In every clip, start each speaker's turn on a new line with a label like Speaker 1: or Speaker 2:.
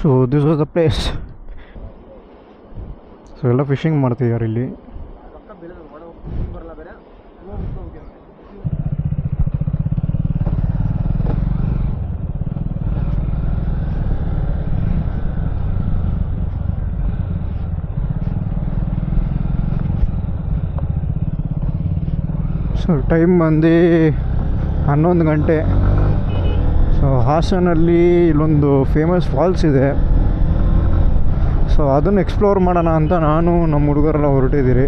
Speaker 1: So this was the place. So ಎಲ್ಲ fishing ಮಾಡ್ತಿದ್ದಾರೆ ಇಲ್ಲಿ. ಸೊ ಟೈಮ್ ಬಂದು 11 ಗಂಟೆ. ಸೊ ಹಾಸನಲ್ಲಿ ಇಲ್ಲೊಂದು ಫೇಮಸ್ ಫಾಲ್ಸ್ ಇದೆ. ಸೊ ಅದನ್ನು ಎಕ್ಸ್ಪ್ಲೋರ್ ಮಾಡೋಣ ಅಂತ ನಾನು ನಮ್ಮ ಹುಡುಗರೆಲ್ಲ ಹೊರಟಿದ್ದೀರಿ.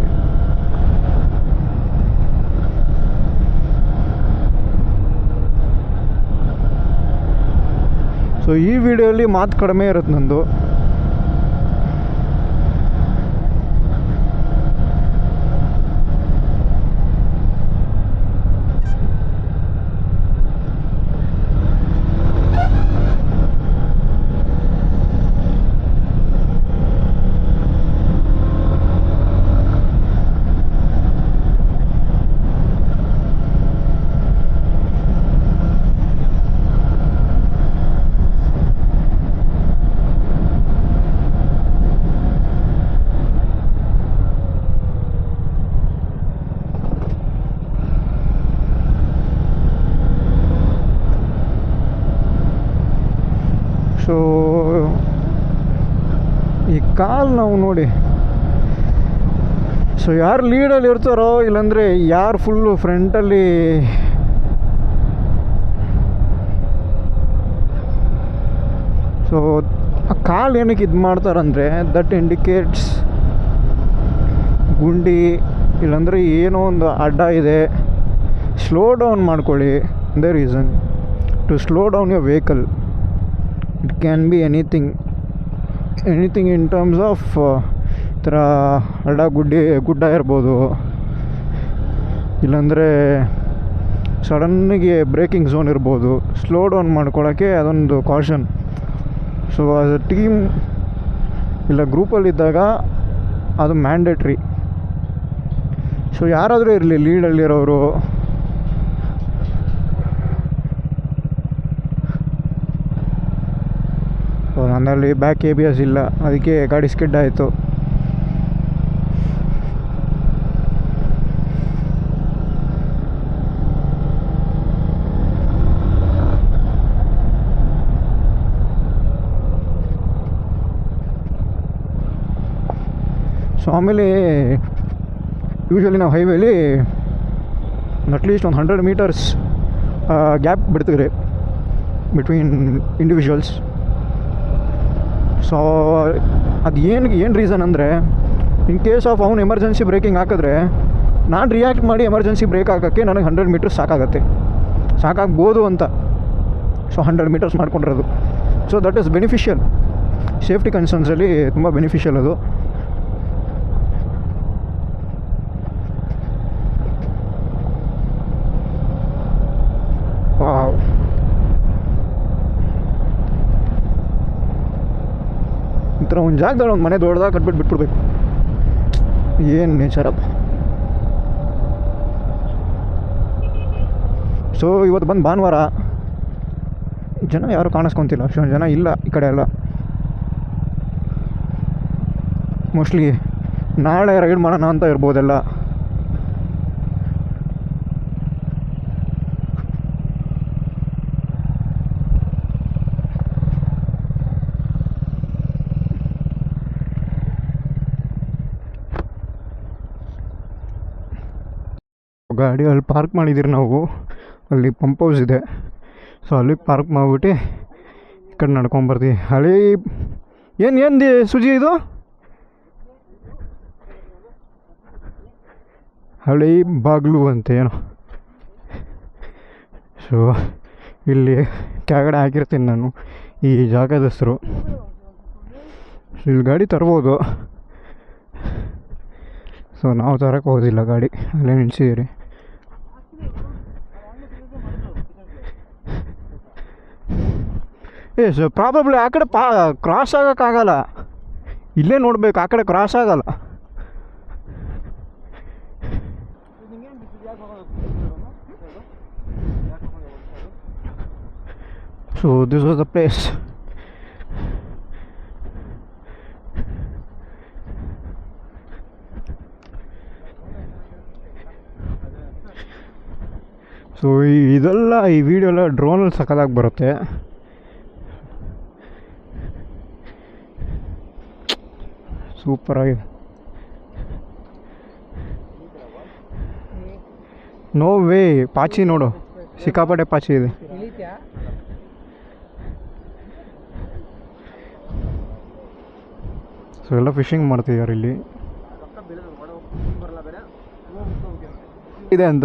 Speaker 1: ಸೊ ಈ ವಿಡಿಯೋಲಿ ಮಾತು ಕಡಿಮೆ ಇರುತ್ತೆ ನಂದು. ಸೊ ಈ ಕಾಲ್ ನಾವು ನೋಡಿ, ಸೊ ಯಾರು ಲೀಡಲ್ಲಿ ಇರ್ತಾರೋ ಇಲ್ಲಾಂದರೆ ಯಾರು ಫುಲ್ಲು ಫ್ರಂಟಲ್ಲಿ ಸೊ ಆ ಕಾಲು ಏನಕ್ಕೆ ಇದು ಮಾಡ್ತಾರಂದರೆ ದಟ್ ಇಂಡಿಕೇಟ್ಸ್ ಗುಂಡಿ ಇಲ್ಲಾಂದರೆ ಏನೋ ಒಂದು ಅಡ್ಡ ಇದೆ, ಸ್ಲೋ ಡೌನ್ ಮಾಡ್ಕೊಳ್ಳಿ. The reason to slow down your vehicle. It can be anything in terms of ಥರ ಗುಡ್ಡ ಇರ್ಬೋದು, ಇಲ್ಲಾಂದರೆ ಸಡನ್ನಿಗೆ ಬ್ರೇಕಿಂಗ್ ಝೋನ್ ಇರ್ಬೋದು. ಸ್ಲೋ ಡೌನ್ ಮಾಡ್ಕೊಳ್ಳೋಕ್ಕೆ ಅದೊಂದು caution. So as a team ಇಲ್ಲ ಗ್ರೂಪಲ್ಲಿದ್ದಾಗ ಅದು ಮ್ಯಾಂಡೇಟ್ರಿ. ಸೊ ಯಾರಾದರೂ ಇರಲಿ ಲೀಡಲ್ಲಿರೋರು, ನನ್ನಲ್ಲಿ ಬ್ಯಾಕ್ ABS ಇಲ್ಲ, ಅದಕ್ಕೆ ಗಾಡಿ ಸ್ಕಿಡ್ ಆಯಿತು. ಸೊ ಆಮೇಲೆ ಯೂಶ್ವಲಿ ನಾವು ಹೈವೇಲಿ ಅಟ್ಲೀಸ್ಟ್ ಒಂದು 100 ಮೀಟರ್ಸ್ ಗ್ಯಾಪ್ ಬಿಡ್ತೀವಿ ಬಿಟ್ವೀನ್ ಇಂಡಿವಿಜುವಲ್ಸ್. ಸೊ ಅದು ಏನು ರೀಸನ್ ಅಂದರೆ, ಇನ್ ಕೇಸ್ ಆಫ್ ಅವ್ನು ಎಮರ್ಜೆನ್ಸಿ ಬ್ರೇಕಿಂಗ್ ಹಾಕಿದ್ರೆ ನಾನು ರಿಯಾಕ್ಟ್ ಮಾಡಿ ಎಮರ್ಜೆನ್ಸಿ ಬ್ರೇಕ್ ಹಾಕೋಕ್ಕೆ ನನಗೆ 100 ಮೀಟರ್ಸ್ ಸಾಕಾಗ್ಬೋದು ಅಂತ. ಸೊ 100 ಮೀಟರ್ಸ್ ಮಾಡ್ಕೊಂಡಿರೋದು. So that is beneficial. Safety ಕನ್ಸರ್ನ್ಸಲ್ಲಿ ತುಂಬ ಬೆನಿಫಿಷಿಯಲ್ ಅದು. ಈ ಥರ ಒಂದು ಜಾಗದಲ್ಲಿ ಒಂದು ಮನೆ ದೊಡ್ಡದಾಗ ಬಿಟ್ಬಿಡ್ಬೇಕು. ಏನು ನೇಚರಪ್ಪ. ಸೊ ಇವತ್ತು ಬಂದು ಭಾನುವಾರ, ಜನ ಯಾರು ಕಾಣಿಸ್ಕೊತಿಲ್ಲ, ಅಷ್ಟೊಂದು ಜನ ಇಲ್ಲ ಈ ಕಡೆ ಎಲ್ಲ. ಮೋಸ್ಟ್ಲಿ ನಾಳೆ ರೈಡ್ ಮಾಡೋಣ ಅಂತ ಇರ್ಬೋದೆಲ್ಲ. ಗಾಡಿ ಅಲ್ಲಿ ಪಾರ್ಕ್ ಮಾಡಿದ್ದೀರಿ ನಾವು. ಅಲ್ಲಿ ಪಂಪ್ ಹೌಸ್ ಇದೆ. ಸೊ ಅಲ್ಲಿಗೆ ಪಾರ್ಕ್ ಮಾಡಿಬಿಟ್ಟು ಈ ಕಡೆ ನಡ್ಕೊಂಬರ್ತೀವಿ. ಹಳಿ ಏನು ಸುಜಿ ಇದು ಹಳಿ ಬಾಗಿಲು ಅಂತ ಏನೋ. ಸೊ ಇಲ್ಲಿ ಕೆಳಗಡೆ ಹಾಕಿರ್ತೀನಿ ನಾನು ಈ ಜಾಗದ ಹೆಸರು. ಇಲ್ಲಿ ಗಾಡಿ ತರ್ಬೋದು. ಸೊ ನಾವು ತರಕ್ಕೆ ಹೋಗೋದಿಲ್ಲ, ಗಾಡಿ ಅಲ್ಲೇ ನಿಲ್ಸಿದ್ದೀರಿ. ಸೊ ಪ್ರಾಬಬ್ಲಿ ಆ ಕಡೆ ಕ್ರಾಸ್ ಆಗೋಕ್ಕಾಗಲ್ಲ, ಇಲ್ಲೇ ನೋಡಬೇಕು. ಆ ಕಡೆ ಕ್ರಾಸ್ ಆಗಲ್ಲ. So this was the place. So ಇದೆಲ್ಲ ಈ ವಿಡಿಯೋ ಎಲ್ಲ ಡ್ರೋನಲ್ಲಿ ಸಕ್ಕತ್ತಾಗಿ ಬರುತ್ತೆ. ಸೂಪರಾಗಿದೆ. ನೋ ವೇ, ಪಾಚಿ ನೋಡು, ಸಿಕ್ಕಾಪಟ್ಟೆ ಪಾಚಿ ಇದೆ. ಸೊ ಎಲ್ಲ ಫಿಶಿಂಗ್ ಮಾಡ್ತಿದ್ದಾರೆ ಇಲ್ಲಿ ಇದೆ ಅಂತ.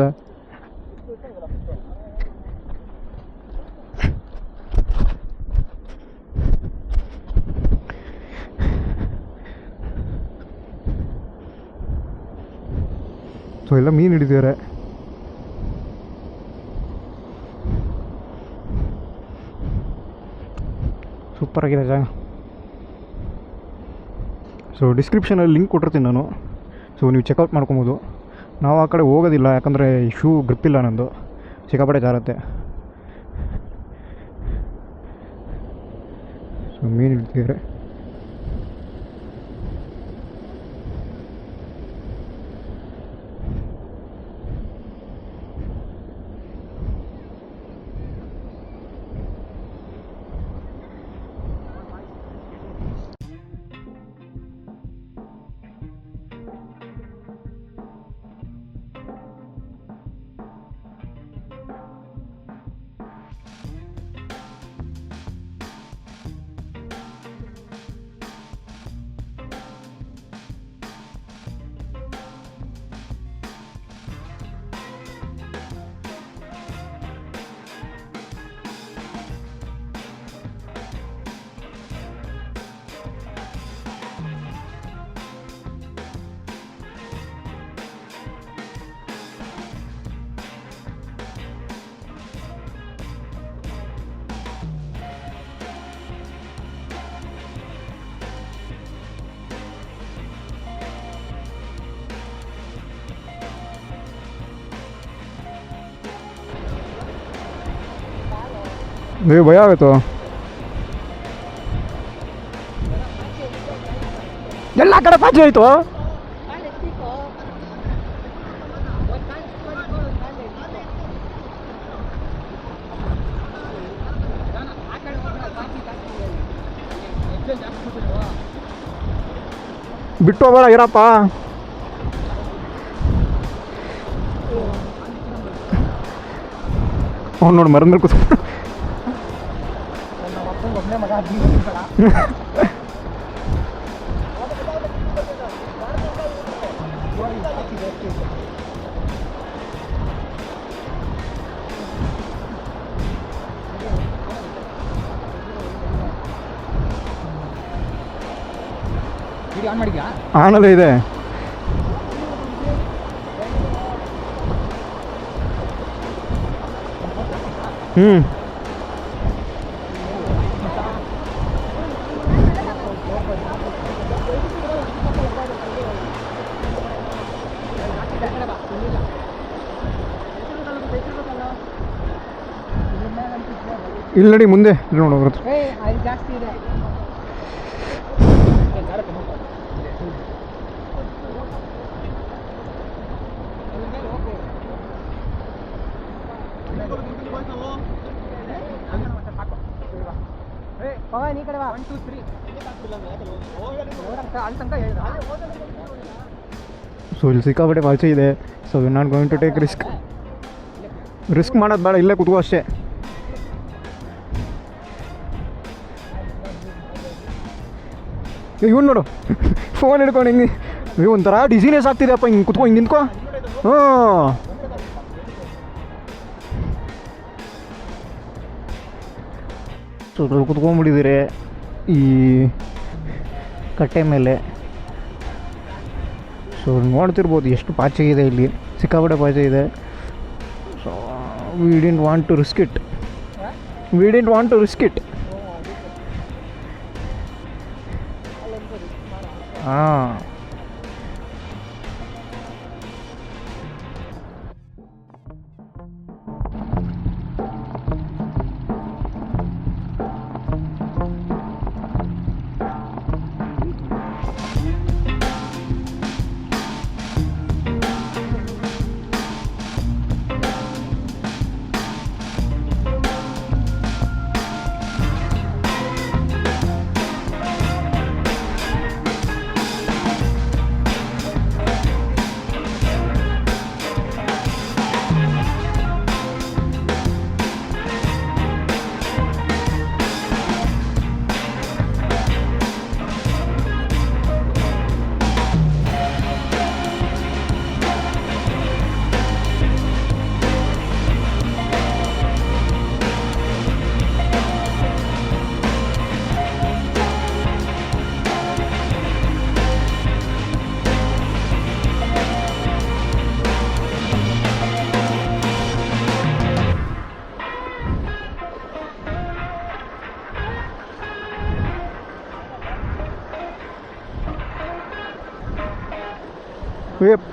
Speaker 1: ಸೊ ಎಲ್ಲ ಮೀನು ಹಿಡಿದಿದ್ದಾರೆ. ಸೂಪರಾಗಿದೆ ಜಾಗ. ಸೊ ಡಿಸ್ಕ್ರಿಪ್ಷನಲ್ಲಿ ಲಿಂಕ್ ಕೊಟ್ಟಿರ್ತೀನಿ ನಾನು. ಸೊ ನೀವು ಚೆಕ್ಔಟ್ ಮಾಡ್ಕೊಬೋದು. ನಾವು ಆ ಕಡೆ ಹೋಗೋದಿಲ್ಲ, ಯಾಕಂದರೆ ಶೂ ಗ್ರಿಪ್ಪಿಲ್ಲ ನಂದು, ಸಿಕ್ಕಾಪಟ್ಟೆ ಜಾರತ್ತೆ. ಸೊ ಮೀನು ಹಿಡ್ತಿದ್ದಾರೆ. ನೀವು ಭಯ ಆಗುತ್ತೋ? ಎಲ್ಲ ಕಡೆ ಪಾಚಿ ಹೋಯ್ತು. ಬಿಟ್ಟು ಹೋಗಬೇಡ, ಇರಪ್ಪ. ಅವ್ನು ನೋಡಿ ಮರದ ಮೇಲೆ ಕೂತ್ಕೊಂಡು ಆನಲ್ಲೇ ಇದೆ. ಇಲ್ಲಿ ನಡಿ, ಮುಂದೆ ನೋಡು ಬರುತ್ತೆ. ಸೊ ಇಲ್ಲಿ ಸಿಕ್ಕಾಪಟ್ಟೆ ಪಾಚಿ ಇದೆ. So we not going to take risk ಮಾಡೋದು ಬೇಡ, ಇಲ್ಲೇ ಕೂತ್ಕೋ ಅಷ್ಟೇ. ಇವ್ನು ನೋಡು, ಫೋನ್ ಹಿಡ್ಕೊಂಡು ಹಿಂಗೆ ಒಂಥರ ಡಿಸಿನೆಸ್ ಆಗ್ತಿದೆಯಪ್ಪ. ಹಿಂಗೆ ಕುತ್ಕೊ, ಹಿಂಗೆ ನಿಂತ್ಕೋ. ಹಾಂ, ಸೊ ಕುತ್ಕೊಂಡ್ಬಿಟ್ಟಿದ್ದೀರಿ ಈ ಕಟ್ಟೆ ಮೇಲೆ. ಸೊ ನೋಡ್ತಿರ್ಬೋದು ಎಷ್ಟು ಪಾಚಿ ಇದೆ ಇಲ್ಲಿ, ಸಿಕ್ಕಾಪಟ್ಟೆ ಪಾಚಿ ಇದೆ. So we didn't want to risk it. ಹಾಂ,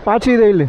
Speaker 1: ಪಾಚಿ ಇದೆ ಇಲ್ಲಿ.